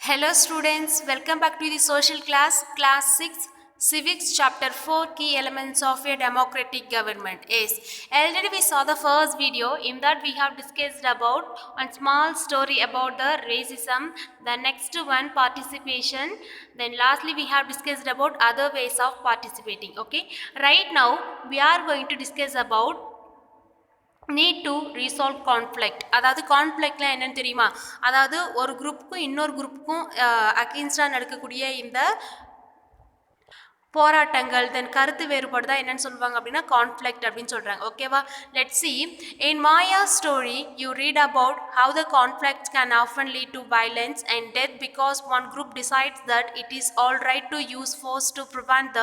Hello students, welcome back to the social class 6, Civics chapter 4, Key Elements of a Democratic Government. Yes, already we saw the first video. In that we have discussed about one small story about the racism, the next one participation, then lastly we have discussed about other ways of participating. Okay, right now we are going to discuss about need to resolve conflict. அதாவது கான்ஃப்ளிக்ட்லாம் என்னன்னு தெரியுமா? அதாவது ஒரு குரூப்புக்கும் இன்னொரு குரூப்புக்கும் அகெயின்ஸ்டாக நடக்கக்கூடிய இந்த போராட்டங்கள் தென் கருத்து வேறுபாடு தான் என்னன்னு சொல்லுவாங்க அப்படின்னா கான்ஃப்ளிக்ட் அப்படின்னு சொல்கிறாங்க. ஓகேவா? Let's see. In Maya story you read about how the conflicts can often lead to violence and death because one group decides that it is all right to use force to prevent the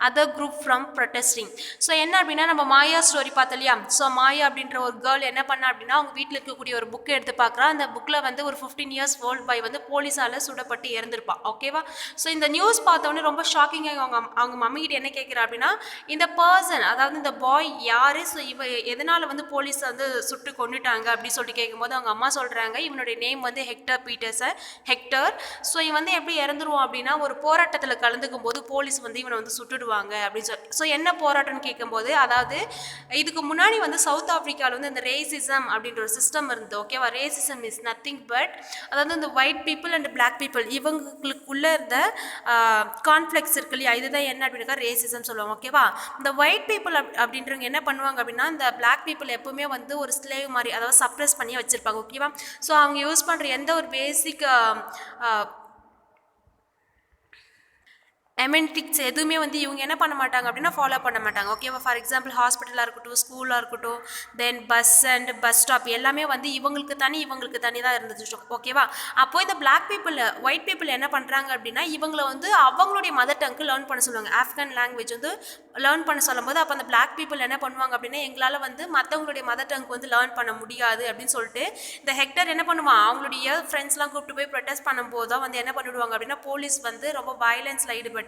other group from protesting. So என்ன அப்படின்னா நம்ம மாயா story பார்த்தோம் இல்லையா? So மாயா அப்படின்ற ஒரு girl என்ன பண்ணா அப்படின்னா அவங்க வீட்டில் இருக்கக்கூடிய ஒரு புக்கை எடுத்து பார்க்குறா. அந்த புக்கில் வந்து ஒரு 15 இயர்ஸ் ஓல்ட் பாய் வந்து போலீஸால் சுடப்பட்டு இறந்துருப்பான். ஓகேவா? ஸோ இந்த நியூஸ் பார்த்தோன்னே ரொம்ப ஷாக்கிங்காக அவங்க மம்மி கிட்ட என்ன கேட்குறா அப்படின்னா இந்த பர்சன் அதாவது இந்த பாய் யாரு, ஸோ எதனால வந்து போலீஸ் வந்து சுட்டு கொண்டுட்டாங்க அப்படின்னு சொல்லிட்டு கேட்கும்போது அவங்க அம்மா சொல்றாங்க இவனுடைய நேம் வந்து ஹெக்டர் பீட்டர்சன். ஹெக்டர். ஸோ இவன் வந்து எப்படி இறந்துருவான் அப்படின்னா ஒரு போராட்டத்தில் கலந்துக்கும் போது போலீஸ் வந்து இவனை வந்து சுட்டுடுவாங்க அப்படின்னு சொல்லி. ஸோ என்ன போராட்டம்னு கேட்கும்போது அதாவது இதுக்கு முன்னாடி வந்து சவுத் ஆப்பிரிக்காவில் வந்து இந்த ரேசிசம் அப்படின்ற ஒரு சிஸ்டம் இருந்தது. ஓகேவா? ரேசிசம் இஸ் நத்திங் பட் அதாவது இந்த white people and black people இவங்களுக்குள்ள இருந்த கான்ஃப்ளிக்ஸ் இருக்கு இல்லையா? இதுதான் என்ன அப்படின்னா ரேசிசம் சொல்லுவாங்க. ஓகேவா? இந்த ஒயிட் பீப்புள் அப்படின்றவங்க என்ன பண்ணுவாங்க அப்படின்னா இந்த பிளாக் பீப்புள் எப்பவுமே வந்து ஒரு ஸ்லேவ் மாதிரி அதாவது சப்ரஸ் பண்ணி வச்சிருப்பாங்க. ஓகேவா? ஸோ அவங்க யூஸ் பண்ணுற எந்த ஒரு பேசிக் எமென்டிக்ஸ் எதுவுமே வந்து இவங்க என்ன பண்ண மாட்டாங்க அப்படின்னா ஃபாலோ பண்ண மாட்டாங்க. ஓகேவா? ஃபார் எக்ஸாம்பிள் ஹாஸ்பிட்டலாக இருக்கட்டும், ஸ்கூலாக இருக்கட்டும், தென் பஸ் ஸ்டாப் எல்லாமே வந்து இவங்களுக்கு தனி தான் இருந்துச்சு. ஓகேவா? அப்போ இந்த பிளாக் பீப்புள் ஒயிட் பீப்புள் என்ன பண்ணுறாங்க அப்படின்னா இவங்களை வந்து அவங்களுடைய மதர் டங்க்கு லேர்ன் பண்ண சொல்லுவாங்க. ஆஃப்கன் லாங்குவேஜ் வந்து லேர்ன் பண்ண சொல்லும் போது அப்போ அந்த பிளாக் பீப்புள் என்ன பண்ணுவாங்க அப்படின்னா எங்களால் வந்து மற்றவங்களுடைய மதர் டங்க்கு வந்து லேர்ன் பண்ண முடியாது அப்படின்னு சொல்லிட்டு இந்த ஹெக்டர் என்ன பண்ணுவான் அவங்களுடைய ஃப்ரெண்ட்ஸ்லாம் கூப்பிட்டு போய் ப்ரொட்டஸ்ட் பண்ணும்போது தான் வந்து என்ன பண்ணிவிடுவாங்க அப்படின்னா போலீஸ் வந்து ரொம்ப வயலன்ஸில் ஈடுபட்டு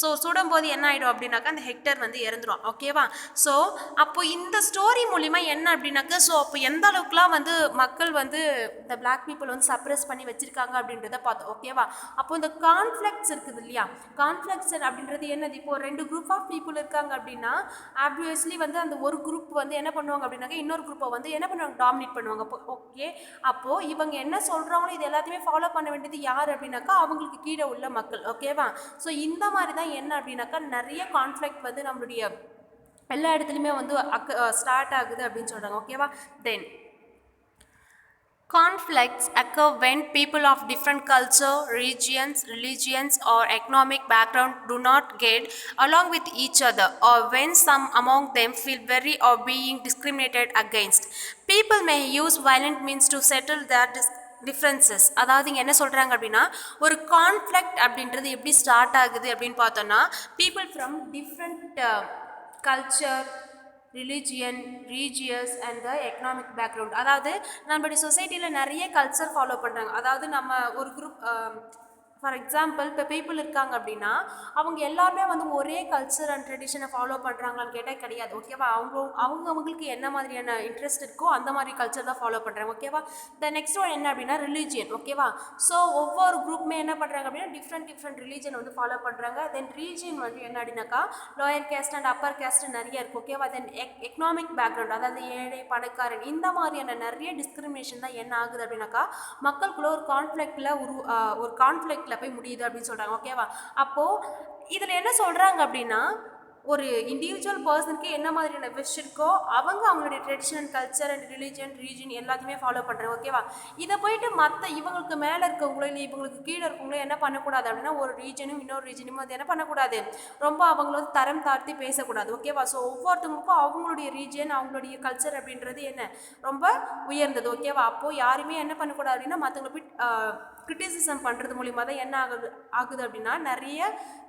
ஸோ சுடும்போது என்ன ஆகிடும் அப்படின்னாக்கா அந்த ஹெக்டர் வந்து இறந்துடும். ஓகேவா? ஸோ அப்போ இந்த ஸ்டோரி மூலிமா என்ன அப்படின்னாக்கா ஸோ அப்போ எந்த அளவுக்குலாம் வந்து மக்கள் வந்து இந்த பிளாக் பீப்புள் வந்து சப்ரஸ் பண்ணி வச்சிருக்காங்க அப்படின்றத பார்த்தோம். ஓகேவா? அப்போ இந்த கான்ஃப்ளிக்ட்ஸ் இருக்குது இல்லையா? கான்ஃப்ளிக்ட்ஸ் அப்படின்றது என்னது? இப்போ 2 குரூப் ஆஃப் பீப்புள் இருக்காங்க அப்படின்னா ஆப்வியஸ்லி வந்து அந்த ஒரு குரூப் வந்து என்ன பண்ணுவாங்க அப்படின்னாக்கா இன்னொரு குரூப்பை வந்து என்ன பண்ணுவாங்க டாமினேட் பண்ணுவாங்க. ஓகே, அப்போது இவங்க என்ன சொல்கிறாங்களோ இது எல்லாத்தையுமே ஃபாலோ பண்ண வேண்டியது யார் அப்படின்னாக்கா அவங்களுக்கு கீழே உள்ள மக்கள். ஓகேவா? ஸோ இந்த மாதிரி தான் என்ன அப்படின்னாக்கா நிறைய கான்ஃப்ளிக்ட் வந்து நம்மளுடைய எல்லா இடத்துலையுமே வந்து ஸ்டார்ட் ஆகுது அப்படின்னு சொல்கிறாங்க. ஓகேவா? தென் conflicts occur when people of different culture, regions, religions or economic background do not get along with each other or when some among them feel very or being discriminated against. People may use violent means to settle their differences. அதாவது இங்கே என்ன சொல்கிறாங்க அப்படின்னா ஒரு conflict அப்படின்றது எப்படி start ஆகுது அப்படின்னு பார்த்தோன்னா people from different culture, religion, regius and the economic background. அதாவது நம்மளுடைய சொசைட்டியில் நிறைய கல்ச்சர் ஃபாலோ பண்ணுறாங்க. அதாவது நம்ம ஒரு குரூப் ஃபார் எக்ஸாம்பிள் இப்போ பீப்புள் இருக்காங்க அப்படின்னா அவங்க எல்லாருமே வந்து ஒரே கல்ச்சர் அண்ட் ட்ரெடிஷனை ஃபாலோ பண்ணுறாங்களான்னு கேட்டால் கிடையாது. ஓகேவா? அவங்களுக்கு என்ன மாதிரியான இன்ட்ரெஸ்ட் இருக்கோ அந்த மாதிரி கல்ச்சர் தான் ஃபாலோ பண்ணுறாங்க. ஓகேவா? த நெக்ஸ்ட் ஒன் என்ன அப்படின்னா ரிலீஜியன். ஓகேவா? ஸோ ஒவ்வொரு குரூப்புமே என்ன பண்ணுறாங்க அப்படின்னா டிஃப்ரெண்ட் ரிலீஜன் வந்து ஃபாலோ பண்ணுறாங்க. தென் ரீஜியன் வந்து என்ன அப்படின்னாக்கா lower caste and upper caste நிறைய இருக்குது. ஓகேவா? தென் எக்கனாமிக் பேக்ரவுண்ட் அதாவது ஏழை பணக்காரன் இந்த மாதிரியான நிறைய டிஸ்கிரிமினேஷன் தான் என்ன ஆகுது அப்படின்னாக்கா மக்களுக்குள்ள ஒரு கான்ஃப்ளிக்டில் போய் முடியுது அப்படின்னு சொல்கிறாங்க. ஓகேவா? அப்போது இதில் என்ன சொல்கிறாங்க அப்படின்னா ஒரு இண்டிவிஜுவல் பர்சனுக்கு என்ன மாதிரியான விஷ் இருக்கோ அவங்களுடைய ட்ரெடிஷனல் கல்ச்சர் அண்ட் ரீஜன் எல்லாத்தையுமே ஃபாலோ பண்ணுறாங்க. ஓகேவா? இதை போயிட்டு மற்ற இவங்களுக்கு மேலே இருக்கவங்களோ இல்லை இவங்களுக்கு கீழே இருக்கவங்களோ என்ன பண்ணக்கூடாது அப்படின்னா ஒரு ரீஜனும் இன்னொரு ரீஜனும் அது என்ன பண்ணக்கூடாது ரொம்ப அவங்கள வந்து தரம் தாழ்த்தி பேசக்கூடாது. ஓகேவா? ஸோ ஒவ்வொருத்தவங்களுக்கும் அவங்களுடைய ரீஜன் அவங்களுடைய கல்ச்சர் அப்படின்றது என்ன ரொம்ப உயர்ந்தது. ஓகேவா? அப்போது யாருமே என்ன பண்ணக்கூடாது அப்படின்னா மற்றவங்களை போய் கிரிட்டிசிசம் பண்ணுறது மூலிமா தான் என்ன ஆகுது அப்படின்னா நிறைய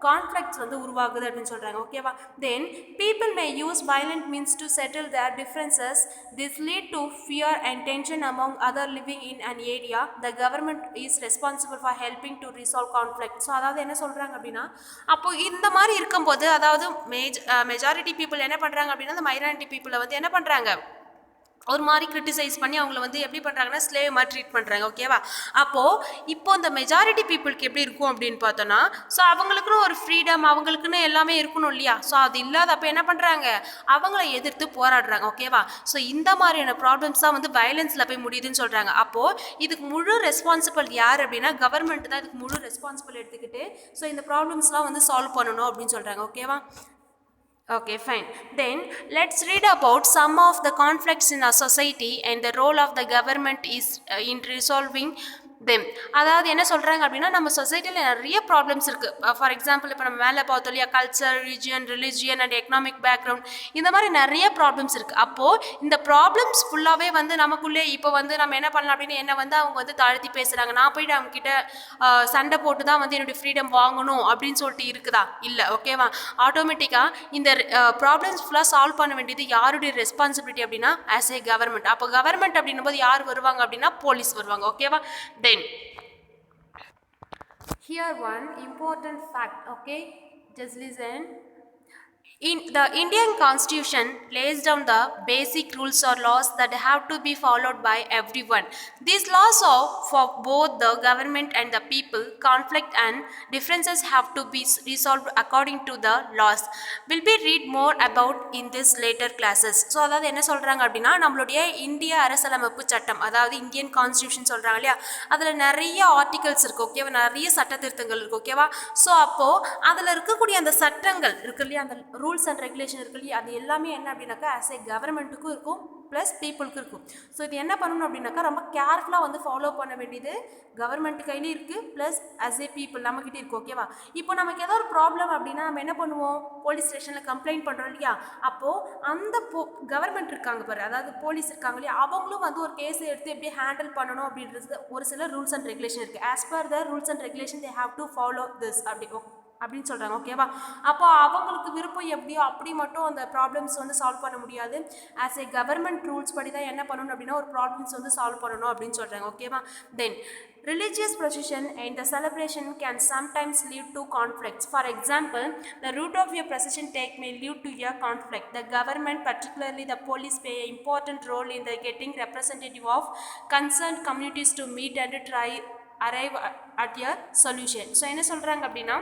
கான்ஃப்ளிக்ட்ஸ் வந்து உருவாகுது அப்படின்னு சொல்கிறாங்க. ஓகேவா? Then people may use violent means to settle their differences. This lead to fear and tension among other living in an area. The government is responsible for helping to resolve conflict. So அதாவது என்ன சொல்கிறாங்க அப்படின்னா அப்போது இந்த மாதிரி இருக்கும்போது அதாவது majority people என்ன பண்ணுறாங்க அப்படின்னா அந்த மைனாரிட்டி பீப்புளை வந்து என்ன பண்ணுறாங்க ஒரு மாதிரி கிரிட்டிசைஸ் பண்ணி அவங்கள வந்து எப்படி பண்ணுறாங்கன்னா ஸ்லேவ் மாதிரி ட்ரீட் பண்ணுறாங்க. ஓகேவா? அப்போது இப்போ இந்த மெஜாரிட்டி பீப்புளுக்கு எப்படி இருக்கும் அப்படின்னு பார்த்தோன்னா, ஸோ அவங்களுக்குன்னு ஒரு ஃப்ரீடம், அவங்களுக்குன்னு எல்லாமே இருக்கணும் இல்லையா? ஸோ அது இல்லாதப்போ என்ன பண்ணுறாங்க, அவங்கள எதிர்த்து போராடுறாங்க. ஓகேவா? ஸோ இந்த மாதிரியான ப்ராப்ளம்ஸ் தான் வந்து வயலன்ஸில் போய் முடியுதுன்னு சொல்கிறாங்க. அப்போது இதுக்கு முழு ரெஸ்பான்சிபிள் யார் அப்படின்னா கவர்மெண்ட் தான் இதுக்கு முழு ரெஸ்பான்சிபிள் எடுத்துக்கிட்டு ஸோ இந்த ப்ராப்ளம்ஸ்லாம் வந்து சால்வ் பண்ணணும் அப்படின்னு சொல்கிறாங்க. ஓகேவா? Okay, fine. Then let's read about some of the conflicts in our society and the role of the government is in resolving them. அதாவது என்ன சொல்கிறாங்க அப்படின்னா நம்ம சொசைட்டியில் நிறைய ப்ராப்ளம்ஸ் இருக்குது. ஃபார் எக்ஸாம்பிள் இப்போ நம்ம மேலே பார்த்தோம் இல்லையா, culture, religion and economic background, இந்த மாதிரி நிறைய ப்ராப்ளம்ஸ் இருக்குது. அப்போது இந்த ப்ராப்ளம்ஸ் ஃபுல்லாகவே வந்து நமக்குள்ளே இப்போ வந்து நம்ம என்ன பண்ணலாம் அப்படின்னு என்ன வந்து அவங்க வந்து தாழ்த்தி பேசுகிறாங்க. நான் போய்ட்டு அவங்ககிட்ட சண்டை போட்டு தான் வந்து என்னுடைய ஃப்ரீடம் வாங்கணும் அப்படின்னு சொல்லிட்டு இருக்குதா? இல்லை. ஓகேவா? ஆட்டோமேட்டிக்காக இந்த ப்ராப்ளம்ஸ் ஃபுல்லாக சால்வ் பண்ண வேண்டியது யாருடைய ரெஸ்பான்சிபிலிட்டி அப்படின்னா ஆஸ் ஏ கவர்மெண்ட். அப்போ கவர்மெண்ட் அப்படின்னும் போது யார் வருவாங்க அப்படின்னா போலீஸ் வருவாங்க. ஓகேவா? தென் here one important fact. Okay, just listen. In the Indian Constitution lays down the basic rules or laws that have to be followed by everyone. These laws are for both the government and the people. Conflict and differences have to be resolved according to the laws. Will be read more about in this later classes. So அதாவது என்ன சொல்கிறாங்க அப்படின்னா நம்மளுடைய இந்திய அரசியலமைப்பு சட்டம், அதாவது Indian constitution சொல்கிறாங்க இல்லையா, அதில் நிறைய ஆர்டிகல்ஸ் இருக்குது. ஓகேவா? நிறைய சட்ட திருத்தங்கள் இருக்குது. ஓகேவா? ஸோ அப்போது அதில் இருக்கக்கூடிய அந்த சட்டங்கள் இருக்கு இல்லையா, அந்த ரூல்ஸ் அண்ட் ரெகுலேஷன் இருக்கு இல்லையா, அது எல்லாமே என்ன அப்படின்னாக்கா ஆஸ் ஏ கவர்மெண்ட்டுக்கும் இருக்கும் ப்ளஸ் பீப்புளுக்கும் இருக்கும். ஸோ இது என்ன பண்ணணும் அப்படின்னாக்கா ரொம்ப கேர்ஃபுல்லாக வந்து ஃபாலோ பண்ண வேண்டியது கவர்மெண்ட் கையிலையும் இருக்குது ப்ளஸ் ஆஸ் ஏ பீப்புள் நம்மக்கிட்டே இருக்குது. ஓகேவா? இப்போ நமக்கு ஏதோ ஒரு ப்ராப்ளம் அப்படின்னா நம்ம என்ன பண்ணுவோம், போலீஸ் ஸ்டேஷனில் கம்ப்ளைண்ட் பண்ணுறோம் இல்லையா, அப்போது அந்த கவர்மெண்ட் இருக்காங்க பாரு, அதாவது போலீஸ் இருக்காங்க இல்லையா, அவங்களும் வந்து ஒரு கேஸை எடுத்து எப்படி ஹேண்டில் பண்ணணும் அப்படின்றது ஒரு சில ரூல்ஸ் அண்ட் ரெகுலேஷன் இருக்குது. As per the rules and regulation they have to follow this அப்படின்னு சொல்கிறாங்க. ஓகேவா? அப்போ அவங்களுக்கு விருப்பம் எப்படியோ அப்படி மட்டும் அந்த ப்ராப்ளம்ஸ் வந்து சால்வ் பண்ண முடியாது. ஆஸ் ஏ கவர்மெண்ட் ரூல்ஸ் படி தான் என்ன பண்ணணும் அப்படின்னா ஒரு ப்ராப்ளம்ஸ் வந்து சால்வ் பண்ணணும் அப்படின்னு சொல்கிறாங்க. ஓகேவா? தென் religious procession and the celebration can sometimes lead to conflicts. For example, the route of your procession may lead to a conflict. The government, particularly the police, play an important role in the getting representative of concerned communities to meet and try arrive at a solution. So என்ன சொல்கிறாங்க அப்படின்னா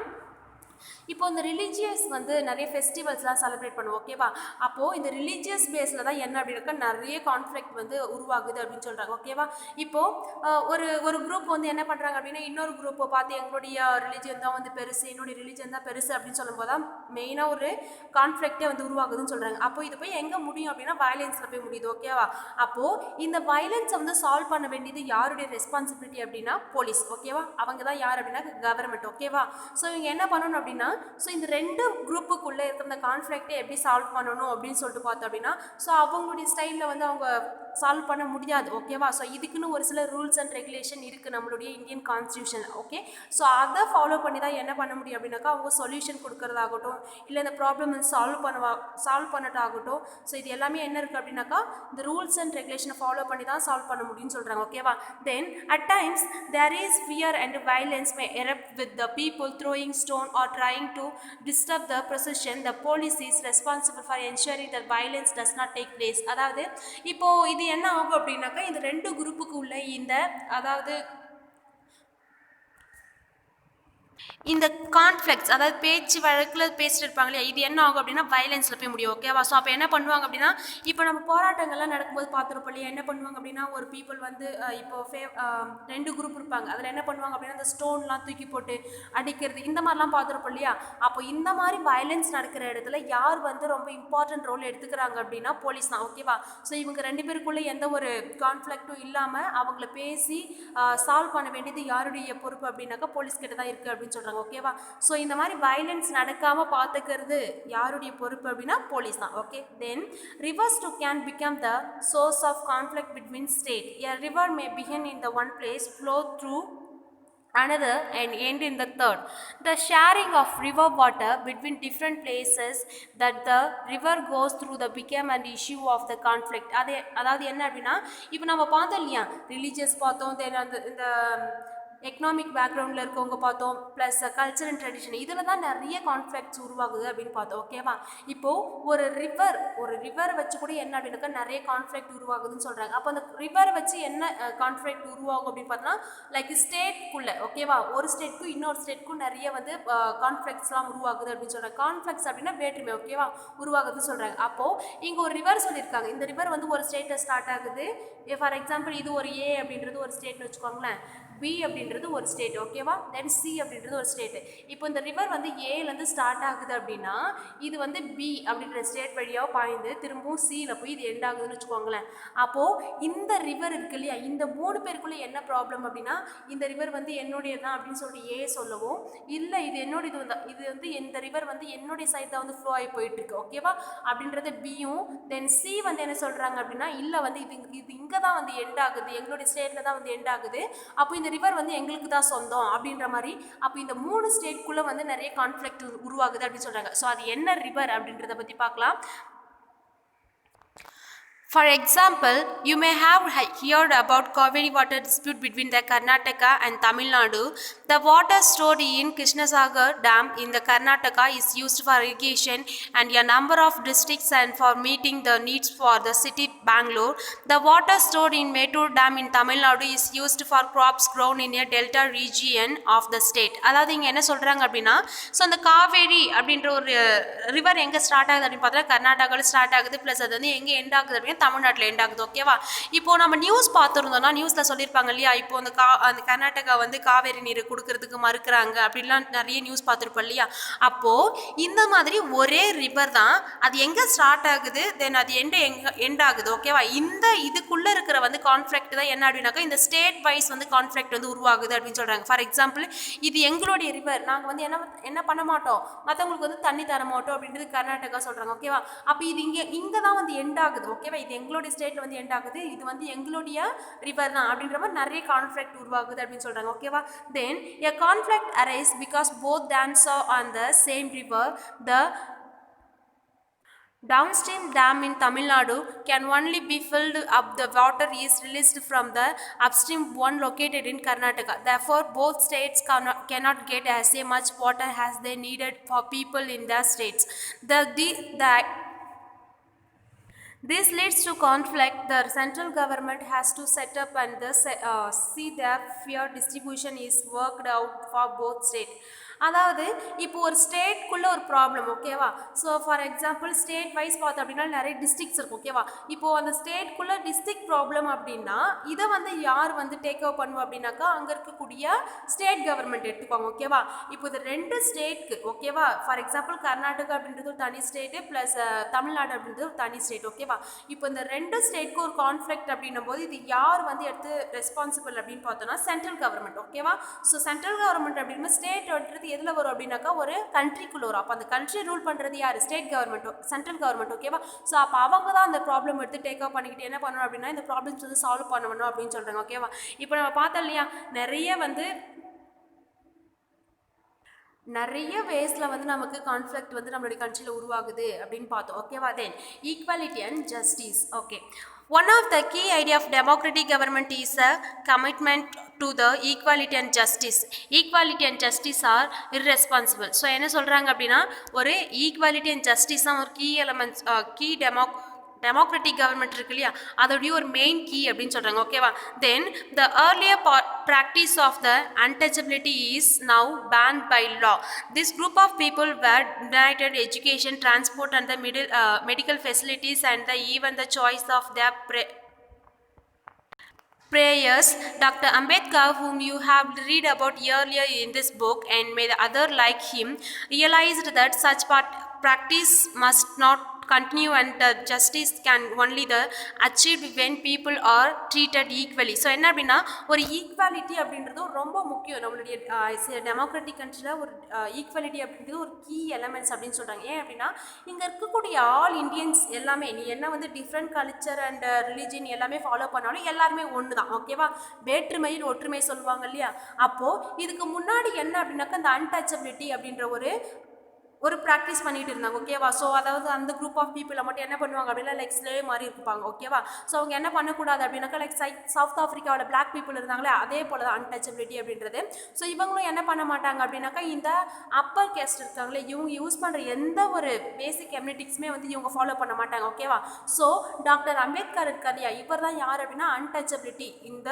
இப்போ இந்த religious வந்து நிறைய ஃபெஸ்டிவல்ஸ்லாம் celebrate பண்ணுவோம். ஓகேவா? அப்போது இந்த ரிலீஜியஸ் பேஸில் தான் என்ன அப்படின்னாக்கா நிறைய கான்ஃப்ளிக்ட் வந்து உருவாகுது அப்படின்னு சொல்கிறாங்க. ஓகேவா? இப்போது ஒரு குரூப் வந்து என்ன பண்ணுறாங்க அப்படின்னா இன்னொரு குரூப்பை பார்த்து எங்களுடைய ரிலீஜியன் தான் வந்து பெருசு, என்னுடைய ரிலீஜியன் தான் பெருசு அப்படின்னு சொல்லும்போது தான் மெயினாக ஒரு கான்ஃப்ளிக்டே வந்து உருவாகுதுன்னு சொல்கிறாங்க. அப்போது இது போய் எங்கே முடியும் அப்படின்னா வயலன்ஸில் போய் முடியுது. ஓகேவா? அப்போது இந்த வயலன்ஸை வந்து சால்வ் பண்ண வேண்டியது யாருடைய ரெஸ்பான்சிபிலிட்டி அப்படின்னா போலீஸ். ஓகேவா? அவங்க தான் யார் அப்படின்னா கவர்மெண்ட். ஓகேவா? ஸோ இவங்க என்ன பண்ணணும் அப்படின்னா ஸோ இந்த ரெண்டு குரூப்புக்குள்ளே இருக்கிற இந்த கான்ஃப்ளிக்டை எப்படி சால்வ் பண்ணணும் அப்படின்னு சொல்லிட்டு பார்த்தோம் அப்படின்னா ஸோ அவங்களுடைய ஸ்டைலில் வந்து அவங்க சால்வ் பண்ண முடியாது. ஓகேவா? ஸோ இதுக்குன்னு ஒரு சில ரூல்ஸ் அண்ட் ரெகுலேஷன் இருக்குது நம்மளுடைய இந்தியன் கான்ஸ்டியூஷன். ஓகே, ஸோ அதை ஃபாலோ பண்ணி தான் என்ன பண்ண முடியும் அப்படின்னாக்கா அவங்க சொல்யூஷன் கொடுக்குறதாகட்டும் இல்லை இந்த ப்ராப்ளம் வந்து சால்வ் பண்ணட்டாகட்டும். ஸோ இது எல்லாமே என்ன இருக்குது அப்படின்னாக்கா இந்த ரூல்ஸ் அண்ட் ரெகுலேஷனை ஃபாலோ பண்ணி தான் சால்வ் பண்ண முடியும்னு சொல்கிறாங்க. ஓகேவா? Then at times there is fear and violence may erupt with the people throwing stone or trying to disturb the procession. The police is responsible for ensuring that violence does not take place. அதாவது இப்போ இது என்ன ஆகும் அப்படின்னாக்கா இந்த ரெண்டு குரூப்புக்கு உள்ள அதாவது இந்த கான்ஃப்ளிக்ட்ஸ் அதாவது பேச்சு வழக்கில் பேசிட்டு இருப்பாங்க இல்லையா, இது என்ன ஆகும் அப்படின்னா வயலன்ஸில் போய் முடியும். ஓகேவா? ஸோ அப்போ என்ன பண்ணுவாங்க அப்படின்னா இப்போ நம்ம போராட்டங்கள்லாம் நடக்கும்போது பார்த்துருப்போம் இல்லையா, என்ன பண்ணுவாங்க அப்படின்னா ஒரு பீப்புள் வந்து இப்போ ரெண்டு குரூப் இருப்பாங்க, அதில் என்ன பண்ணுவாங்க அப்படின்னா அந்த ஸ்டோன்லாம் தூக்கி போட்டு அடிக்கிறது இந்த மாதிரிலாம் பார்த்துருப்போம் இல்லையா. அப்போ இந்த மாதிரி வயலன்ஸ் நடக்கிற இடத்துல யார் வந்து ரொம்ப இம்பார்ட்டன்ட் ரோல் எடுத்துக்கிறாங்க அப்படின்னா போலீஸ் தான். ஓகேவா? ஸோ இவங்க ரெண்டு பேருக்குள்ளே எந்த ஒரு கான்ஃப்ளிக்ட்டும் இல்லாமல் அவங்கள பேசி சால்வ் பண்ண வேண்டியது யாருடைய பொறுப்பு அப்படின்னாக்கா போலீஸ் கிட்ட தான் இருக்குது அப்படின்னு சொல்கிறாங்க. ஓகேவா? ஸோ இந்த மாதிரி வயலன்ஸ் நடக்காமல் பார்த்துக்கிறது யாருடைய பொறுப்பு அப்படின்னா போலீஸ் தான். Okay, then rivers too can become the source of conflict between states. A river may begin in the one place, flow through another and end in the third. The sharing of river water between different places that the river goes through the became an issue of the conflict. அதாவது என்ன அப்படின்னா இப்போ நம்ம பார்த்தோம் இல்லையா religious பார்த்தோம், தென் இந்த economic பேக்ரவுண்டில் இருக்கவங்க பார்த்தோம், ப்ளஸ் கல்ச்சர் அண்ட் ட்ரெடிஷன், இதில் தான் நிறைய கான்ஃப்ளிக்ட்ஸ் உருவாகுது அப்படின்னு பார்த்தோம். ஓகேவா? இப்போது ஒரு ரிவர் வச்சு கூட என்ன அப்படின்னாக்கா நிறைய கான்ஃப்ளிக்ட் உருவாகுதுன்னு சொல்கிறாங்க. அப்போ அந்த ரிவர் வச்சு என்ன கான்ஃப்ளிக்ட் உருவாகும் அப்படின்னு பார்த்தோன்னா, லைக் ஸ்டேட்குள்ளே, ஓகேவா, ஒரு ஸ்டேட்க்கும் இன்னொரு ஸ்டேட்க்கும் நிறைய வந்து கான்ஃப்ளிக்ட்ஸ்லாம் உருவாகுது அப்படின்னு சொல்கிறாங்க. கான்ஃப்ளிக்ட்ஸ் அப்படின்னா வேற்றுமை, ஓகேவா, உருவாகுதுன்னு சொல்கிறாங்க. அப்போது இங்கே ஒரு ரிவர் சொல்லியிருக்காங்க. இந்த ரிவர் வந்து ஒரு ஸ்டேட்டில் ஸ்டார்ட் ஆகுது. ஃபார் எக்ஸாம்பிள் இது ஒரு ஏ அப்படின்றது ஒரு ஸ்டேட்னு வச்சுக்கோங்களேன், பி அப்படின்றது ஒரு ஸ்டேட், ஓகேவா, தென் சி அப்படின்றது ஒரு ஸ்டேட். இப்போ இந்த ரிவர் வந்து ஏலேருந்து ஸ்டார்ட் ஆகுது அப்படின்னா இது வந்து பி அப்படின்ற ஸ்டேட் வழியாக பாய்ந்து திரும்பவும் சியில் போய் இது எண்ட் ஆகுதுன்னு வச்சுக்கோங்களேன். அப்போது இந்த ரிவர் இருக்கு இல்லையா, இந்த 3 பேருக்குள்ளே என்ன ப்ராப்ளம் அப்படின்னா, இந்த ரிவர் வந்து என்னுடைய தான் அப்படின்னு சொல்லிட்டு ஏ சொல்லவும், இல்லை இது என்னோட இது வந்து இந்த ரிவர் வந்து என்னுடைய சைட் தான் வந்து ஃப்ளோ ஆகி போயிட்டுருக்கு, ஓகேவா, அப்படின்றது பியும். தென் சி வந்து என்ன சொல்கிறாங்க அப்படின்னா, இல்லை வந்து இது இங்கே தான் வந்து எண்ட் ஆகுது, எங்களுடைய ஸ்டேட்டில் தான் வந்து எண்ட் ஆகுது, அப்போ இந்த ரிவர் வந்து எங்களுக்கு தான் சொந்தம் அப்படின்ற மாதிரி. அப்போ இந்த 3 ஸ்டேட்குள்ளே வந்து நிறைய கான்ஃப்ளிக்ட் உருவாகுது அப்படின்னு சொல்கிறாங்க. ஸோ அது என்ன ரிவர் அப்படின்றத பற்றி பார்க்கலாம். For example, you may have heard about Kaveri water dispute between the Karnataka and Tamil Nadu. The water stored in Krishnasagar Dam in the Karnataka is used for irrigation and a number of districts and for meeting the needs for the city Bangalore. The water stored in Mettur Dam in Tamil Nadu is used for crops grown in a delta region of the state. அதாவது இங்கே என்ன சொல்கிறாங்க அப்படின்னா, so அந்த காவேரி அப்படின்ற ஒரு river எங்கே start ஆகுது அப்படின்னு பார்த்தா கர்நாடகாவில் ஸ்டார்ட் ஆகுது, ப்ளஸ் அது வந்து எங்கே எண்ட் ஆகுது அப்படின்னா தமிழ்நாட்டில் எண்ட் ஆகுது, ஓகேவா. இப்போது நம்ம நியூஸ் பார்த்துருந்தோம்னா நியூஸில் சொல்லியிருப்பாங்க இல்லையா, இப்போ அந்த கர்நாடகா வந்து காவேரி நீர் கொடுக்கறதுக்கு மறுக்கிறாங்க அப்படின்லாம் நிறைய நியூஸ் பார்த்துருப்போம் இல்லையா. அப்போது இந்த மாதிரி ஒரே ரிவர் தான், அது எங்கே ஸ்டார்ட் ஆகுது தென் அது எண்ட் ஆகுது, ஓகேவா. இதுக்குள்ளே இருக்கிற வந்து கான்ஃப்ளிக்ட் தான் என்ன அப்படின்னாக்கா இந்த ஸ்டேட் வைஸ் வந்து கான்ஃப்ளிக்ட் வந்து உருவாகுது அப்படின்னு சொல்கிறாங்க. ஃபார் எக்ஸாம்பிள் இது எங்களுடைய ரிவர், நாங்கள் வந்து என்ன பண்ண மாட்டோம், மற்றவங்களுக்கு வந்து தண்ணி தர மாட்டோம் அப்படின்றது கர்நாடகா சொல்கிறாங்க, ஓகேவா. அப்போ இது இங்கே தான் வந்து எண்ட் ஆகுது, ஓகேவா, இது எங்களுடைய ஸ்டேட்டில் வந்து எண்ட் ஆகுது, இது வந்து எங்களுடைய ரிவர் தான் அப்படின்ற மாதிரி நிறைய கான்ஃப்ளிக்ட் உருவாகுது அப்படின்னு சொல்கிறாங்க, ஓகேவா. தென் a conflict arise because both dams are on the same river. The downstream dam in Tamil Nadu can only be filled up the water is released from the upstream one located in Karnataka. Therefore, both states cannot get as much water as they needed for people in their states. This leads to conflict. The central government has to set up and see that fair distribution is worked out for both states. அதாவது இப்போ ஒரு ஸ்டேட்குள்ளே ஒரு problem, ஓகேவா. So for example state wise பார்த்தோம் அப்படின்னா நிறைய districts இருக்கும், ஓகேவா. இப்போது அந்த ஸ்டேட்குள்ளே டிஸ்ட்ரிக்ட் ப்ராப்ளம் அப்படின்னா இதை வந்து யார் வந்து டேக் ஓவர் பண்ணுவோம் அப்படின்னாக்கா அங்கே இருக்கக்கூடிய ஸ்டேட் கவர்மெண்ட் எடுத்துப்பாங்க, ஓகேவா. இப்போ இது 2 ஸ்டேட்க்கு, ஓகேவா, ஃபார் எக்ஸாம்பிள் கர்நாடகா அப்படின்றது ஒரு தனி ஸ்டேட்டு ப்ளஸ் தமிழ்நாடு அப்படின்றது ஒரு தனி ஸ்டேட், ஓகேவா. இப்போ இந்த 2 ஸ்டேட்க்கு ஒரு கான்ஃப்ளிக்ட் அப்படின்னும் போது இது யார் வந்து எடுத்து ரெஸ்பான்சிபிள் அப்படின்னு பார்த்தோன்னா சென்ட்ரல் கவர்மெண்ட், ஓகேவா. ஸோ சென்ட்ரல் கவர்மெண்ட் அப்படின்னா ஸ்டேட் வந்துட்டு எதில் வரும் அப்படின்னாக்கா ஒரு கண்ட்ரிக்குள்ள வரும். அப்போ அந்த கண்ட்ரி ரூல் பண்ணுறது யார், ஸ்டேட் கவர்மெண்ட், சென்ட்ரல் கவர்மெண்ட், ஓகேவா. ஸோ அப்போ அவங்க தான் அந்த ப்ராப்ளம் எடுத்து டேக் அப் பண்ணிக்கிட்டு என்ன பண்ணணும் அப்படின்னா இந்த ப்ராப்ளம்ஸ் வந்து சால்வ் பண்ணணும் அப்படின்னு சொல்கிறாங்க, ஓகேவா. இப்போ நம்ம பார்த்தோம் இல்லையா நிறைய வேஸில் வந்து நமக்கு கான்ஃப்ளிக்ட் வந்து நம்மளுடைய கண்ட்ரியில் உருவாகுது அப்படின்னு பார்த்தோம், ஓகேவா. Then equality and justice. Okay, one of the key idea of democratic government is a commitment to the equality and justice. Equality and justice are irresponsible. So என்ன சொல்கிறாங்க அப்படின்னா ஒரு ஈக்வாலிட்டி அண்ட் ஜஸ்டிஸ் தான் ஒரு key elements, key democratic government இருக்கு இல்லையா அதோடைய ஒரு மெயின் கீ அப்படின்னு சொல்கிறாங்க, ஓகேவா. Then the earlier practice of the untouchability is now banned by law. This group of people were denied education, transport and the medical facilities and even the choice of their prayers. Dr. Ambedkar, whom you have read about earlier in this book, and may the other like him, realized that such practice must not continue and the justice can only the achieved when people are treated equally. So என்ன அப்படின்னா ஒரு equality அப்படின்றது ரொம்ப முக்கியம் நம்மளுடைய democratic கண்ட்ரியில். ஒரு equality அப்படின்றது ஒரு கீ எலமெண்ட்ஸ் அப்படின்னு சொல்கிறாங்க. ஏன் அப்படின்னா இங்கே இருக்கக்கூடிய ஆல் இண்டியன்ஸ் எல்லாமே நீ என்ன வந்து டிஃப்ரெண்ட் கல்ச்சர் அண்ட் ரிலீஜன் எல்லாமே ஃபாலோ பண்ணாலும் எல்லாருமே ஒன்று தான், ஓகேவா. வேற்றுமையில் ஒற்றுமை சொல்லுவாங்க இல்லையா. அப்போது இதுக்கு முன்னாடி என்ன அப்படின்னாக்கா இந்த அன்டச்சபிலிட்டி அப்படின்ற ஒரு ப்ராக்டிஸ் பண்ணிட்டு இருந்தாங்க ஓகேவா. ஸோ அதாவது அந்த குரூப் ஆஃப் பீப்புளை மட்டும் என்ன பண்ணுவாங்க அப்படின்னா லைக் ஸ்லேவ் மாதிரி இருப்பாங்க ஓகேவா. ஸோ அவங்க என்ன பண்ணக்கூடாது அப்படின்னாக்கா லைக் சவுத் ஆஃப்ரிக்காவில் பிளாக் பீப்புள் இருந்தாங்களே அதே போல தான் அன்டச்சபிலிட்டி அப்படின்றது. ஸோ இவங்களும் என்ன பண்ண மாட்டாங்க அப்படின்னாக்கா இந்த அப்பர் கேஸ்ட் இருக்காங்களே இவங்க யூஸ் பண்ணுற எந்த ஒரு பேசிக் எம்யூனிட்டிக்ஸுமே வந்து இவங்க ஃபாலோ பண்ண மாட்டாங்க ஓகேவா. ஸோ டாக்டர் அம்பேத்கர் இருக்கார் இல்லையா, இவர் தான் யார் அப்படின்னா அன்டச்சபிலிட்டி இந்த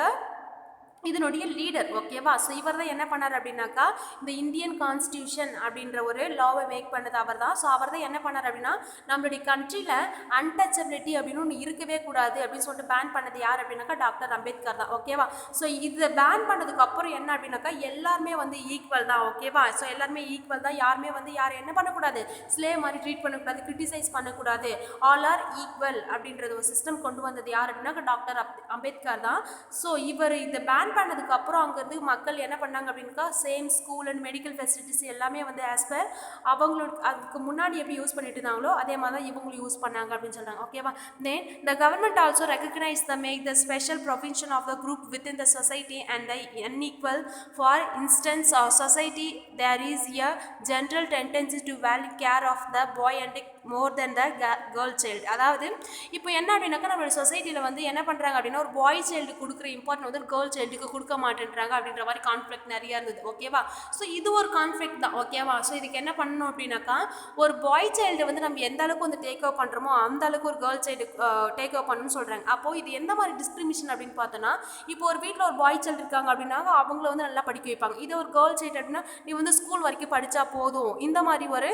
இதனுடைய லீடர் ஓகேவா. ஸோ இவர் தான் என்ன பண்ணார் அப்படின்னாக்கா இந்த இந்தியன் கான்ஸ்டியூஷன் அப்படின்ற ஒரு லாவை மேக் பண்ணது அவர் தான். ஸோ அவர் தான் என்ன பண்ணார் அப்படின்னா நம்மளுடைய கண்ட்ரியில் அன்டச்சபிலிட்டி அப்படின்னு ஒன்று இருக்கவே கூடாது அப்படின்னு சொல்லிட்டு பேன் பண்ணது யார் அப்படின்னாக்கா டாக்டர் அம்பேத்கர் தான் ஓகேவா. ஸோ இதை பேன் பண்ணதுக்கு அப்புறம் என்ன அப்படின்னாக்கா எல்லாருமே வந்து ஈக்குவல் தான் ஓகேவா. ஸோ எல்லாருமே ஈக்குவல் தான், யாருமே வந்து யார் என்ன பண்ணக்கூடாது ஸ்லேவ் மாதிரி ட்ரீட் பண்ணக்கூடாது, கிரிட்டிசைஸ் பண்ணக்கூடாது, ஆல் ஆர் ஈக்குவல் அப்படின்றது ஒரு சிஸ்டம் கொண்டு வந்தது யார் அப்படின்னாக்கா டாக்டர் அம்பேத்கர் தான். ஸோ இவர் இந்த பேன் பண்ணதுக்கு அப்புறம் அங்கேருந்து மக்கள் என்ன பண்ணாங்க அப்படின்னா same school and medical facilities எல்லாமே வந்து ஆஸ் பர் அவங்களோட அதுக்கு முன்னாடி எப்படி யூஸ் பண்ணிட்டு இருந்தாங்களோ அதே மாதிரி தான் இவங்களும் யூஸ் பண்ணாங்க அப்படின்னு சொல்கிறாங்க ஓகேவா. Then the government also recognise the make the special provision of the group within the society and the unequal. For instance of society there is a general tendency to value care of the boy and more then the girl child. அதாவது இப்போ என்ன அப்படின்னாக்கா நம்மளோட சொசைட்டியில் வந்து என்ன பண்ணுறாங்க அப்படின்னா ஒரு பாய் சைல்டு கொடுக்குற இம்பார்ட்டன் வந்து கேர்ள் சைல்டுக்கு கொடுக்க மாட்டேன்றாங்க அப்படின்ற மாதிரி கான்ஃப்ளிக்ட் நிறையா இருந்தது ஓகேவா. ஸோ இது ஒரு கான்ஃப்ளிக்ட் தான் ஓகேவா. ஸோ இதுக்கு என்ன பண்ணணும் அப்படின்னாக்கா ஒரு பாய் சைல்டு வந்து நம்ம எந்த அளவுக்கு வந்து டேக் ஓவர் பண்ணுறோமோ அந்த அளவுக்கு ஒரு கேர்ள் சைல்டு டேக் ஓவர் பண்ணணும்னு சொல்கிறாங்க. அப்போது இது எந்த மாதிரி டிஸ்கிரிமினேஷன் அப்படின்னு பார்த்தோன்னா இப்போ ஒரு வீட்டில் ஒரு பாய் சைல்டு இருக்காங்க அப்படின்னா அவங்கள வந்து நல்லா படிக்க வைப்பாங்க. இதே ஒரு கேர்ள் சைல்டு அப்படின்னா நீ வந்து ஸ்கூல் வரைக்கும் படித்தா போதும் இந்த மாதிரி ஒரு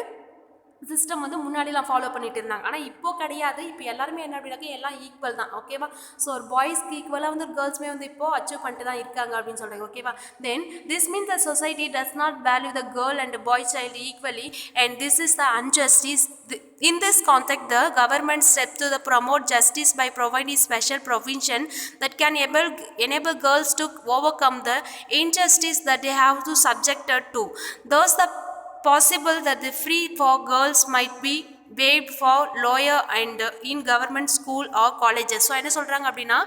சிஸ்டம் வந்து முன்னாடிலாம் ஃபாலோ பண்ணிட்டு இருந்தாங்க. ஆனால் இப்போ கிடையாது. இப்போ எல்லாருமே என்ன அப்படின்னாக்கா எல்லாம் ஈக்குவல் தான் ஓகேவா. ஸோ ஒரு பாய்ஸ்க்கு ஈக்குவலாக வந்து கேர்ள்ஸுமே வந்து இப்போ அச்சீவ் பண்ணிட்டு தான் இருக்காங்க அப்படின்னு சொல்கிறாங்க ஓகேவா. Then this means the society does not value the girl and bye child equally and this is the injustice. In this context, the government steps to promote justice by providing special provision that can enable girls to overcome the injustice that they have to subjected to. Thus, the possible that the free for girls might be waived for lawyer and in government school or colleges. So என்ன சொல்கிறாங்க அப்படின்னா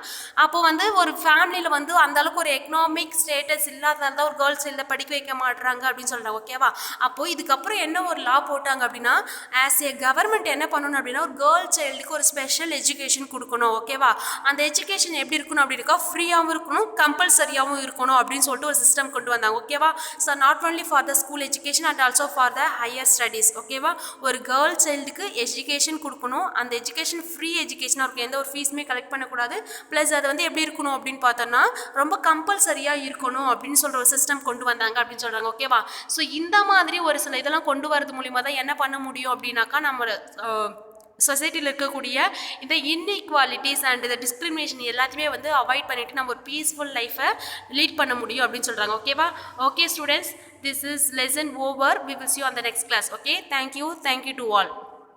அப்போ வந்து ஒரு ஃபேமிலியில் வந்து அந்தளவுக்கு ஒரு எக்கனாமிக் ஸ்டேட்டஸ் இல்லாததால் தான் ஒரு கேர்ள்ஸ் சைல்டை படிக்க வைக்க மாட்டுறாங்க அப்படின்னு சொல்கிறாங்க ஓகேவா. அப்போது இதுக்கப்புறம் என்ன ஒரு லா போட்டாங்க அப்படின்னா ஆஸ் ஏ கவர்மெண்ட் என்ன பண்ணணும் அப்படின்னா ஒரு கேர்ள் சைல்டுக்கு ஒரு ஸ்பெஷல் எஜுகேஷன் கொடுக்கணும் ஓகேவா. அந்த எஜுகேஷன் எப்படி இருக்கணும் அப்படி இருக்கா ஃப்ரீயாகவும் இருக்கணும் கம்பல்சரியாகவும் இருக்கணும் அப்படின்னு சொல்லிட்டு ஒரு சிஸ்டம் கொண்டு வந்தாங்க ஓகேவா. So not only for the school education and also for the higher studies ஓகேவா. ஒரு கேர்ள் சைல்டு எஜுகேஷன் கொடுக்கணும், அந்த எஜுகேஷன் ஃப்ரீ எஜுகேஷனாக இருக்கும், எந்த ஒரு ஃபீஸுமே கலெக்ட் பண்ணக்கூடாது. ப்ளஸ் அது வந்து எப்படி இருக்கணும் அப்படின்னு பார்த்தோன்னா ரொம்ப கம்பல்சரியாக இருக்கணும் அப்படின்னு சொல்கிற ஒரு சிஸ்டம் கொண்டு வந்தாங்க அப்படின்னு சொல்கிறாங்க ஓகேவா. ஸோ இந்த மாதிரி ஒரு சில இதெல்லாம் கொண்டு வரது மூலிமா தான் என்ன பண்ண முடியும் அப்படின்னாக்கா நம்மளோட சொசைட்டியில் இருக்கக்கூடிய இந்த இன்இக்வாலிட்டிஸ் அண்ட் இந்த டிஸ்கிரிமினேஷன் எல்லாத்தையுமே வந்து அவாய்ட் பண்ணிவிட்டு நம்ம ஒரு பீஸ்ஃபுல் லைஃப்பை லீட் பண்ண முடியும் அப்படின்னு சொல்கிறாங்க ஓகேவா. Okay students, this is lesson over. We will see you on the next class. Okay, thank you to all.